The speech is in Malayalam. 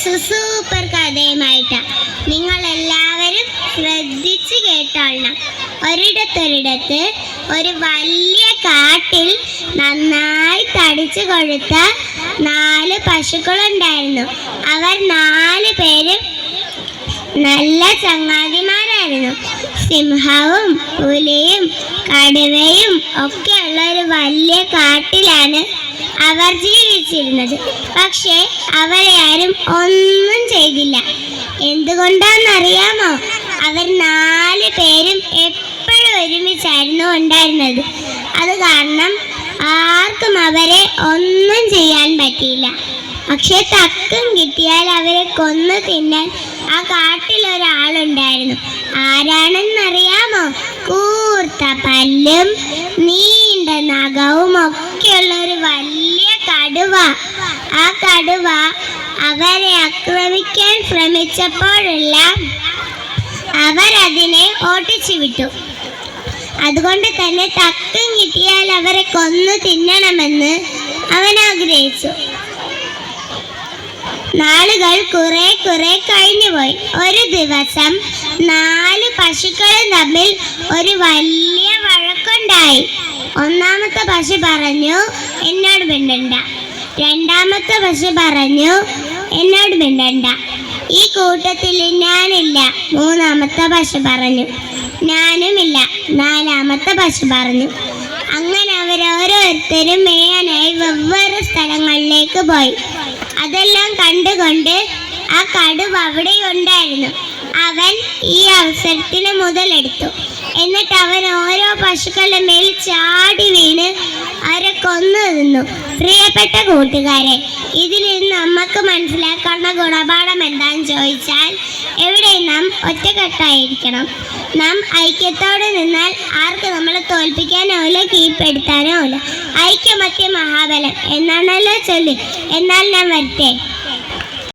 സൂപ്പർ കഥയുമായിട്ടാണ്. നിങ്ങൾ എല്ലാവരും ശ്രദ്ധിച്ച് കേട്ടോളണം. ഒരിടത്തൊരിടത്ത് ഒരു വലിയ കാട്ടിൽ നന്നായി തടിച്ചു കൊഴുത്ത 4 പശുക്കളുണ്ടായിരുന്നു. അവർ 4 പേരും നല്ല ചങ്ങാതിമാരായിരുന്നു. സിംഹവും പുലിയും കടുവയും ഒക്കെയുള്ള ഒരു വലിയ കാട്ടിലാണ് അവർ ജീവിച്ചിരുന്നത്. പക്ഷേ അവരെ ആരും ഒന്നും ചെയ്തില്ല. എന്തുകൊണ്ടാണെന്നറിയാമോ? അവർ 4 പേരും എപ്പോഴും ഒരുമിച്ചായിരുന്നു ഉണ്ടായിരുന്നത്. അത് കാരണം ആർക്കും അവരെ ഒന്നും ചെയ്യാൻ പറ്റിയില്ല. പക്ഷെ തക്കം കിട്ടിയാൽ അവരെ കൊന്നു തിന്നാൻ ആ കാട്ടിൽ ഒരാളുണ്ടായിരുന്നു. ആരാണെന്നറിയാമോ? കൂർത്ത പല്ലും നീണ്ട നഖവും ഒക്കെയുള്ള ഒരു വലിയ കടുവ. ആ കടുവ അവരെ ആക്രമിക്കാൻ ശ്രമിച്ചപ്പോഴെല്ലാം അവരതിനെ ഓട്ടിച്ചു വിട്ടു. അതുകൊണ്ട് തന്നെ തക്കം കിട്ടിയാൽ അവരെ കൊന്നു തിന്നണമെന്ന് അവൻ ആഗ്രഹിച്ചു. നാളുകൾ കുറെ കഴിഞ്ഞുപോയി. ഒരു ദിവസം 4 പശുക്കളും തമ്മിൽ ഒരു വലിയ വഴക്കുണ്ടായി. ഒന്നാമത്തെ പശു പറഞ്ഞു, എന്നോട് മിണ്ടണ്ട. രണ്ടാമത്തെ പശു പറഞ്ഞു, എന്നോട് മിണ്ടണ്ട. ഈ കൂട്ടത്തിൽ ഞാനില്ല. മൂന്നാമത്തെ പശു പറഞ്ഞു, ഞാനുമില്ല. നാലാമത്തെ പശു പറഞ്ഞു. അങ്ങനെ അവരോരോരുത്തരും മേയാനായി വെവ്വേറെ സ്ഥലങ്ങളിലേക്ക് പോയി. അതെല്ലാം കണ്ടുകൊണ്ട് ആ കടുവ അവിടെ ഉണ്ടായിരുന്നു. അവൻ ഈ അവസരത്തിന് മുതലെടുത്തു. എന്നിട്ട് അവൻ ഓരോ പശുക്കളുടെ മേൽ ചാടി വീണ് അവരെ കൊന്നു തിന്നു. പ്രിയപ്പെട്ട കൂട്ടുകാരെ, ഇതിൽ നിന്ന് നമുക്ക് മനസ്സിലാക്കാവുന്ന ഗുണപാഠം എന്താണെന്ന് ചോദിച്ചാൽ, എവിടെയും നാം ഒറ്റക്കെട്ടായിരിക്കണം. നാം ഐക്യത്തോടെ നിന്നാൽ ആർക്ക് നമ്മളെ തോൽപ്പിക്കാനോ ഇല്ല, കീഴ്പ്പെടുത്താനോ ഇല്ല. ഐക്യമത്യ മഹാബലം എന്നാണല്ലോ ചൊല്ല്. എന്നാൽ ഞാൻ വരട്ടെ.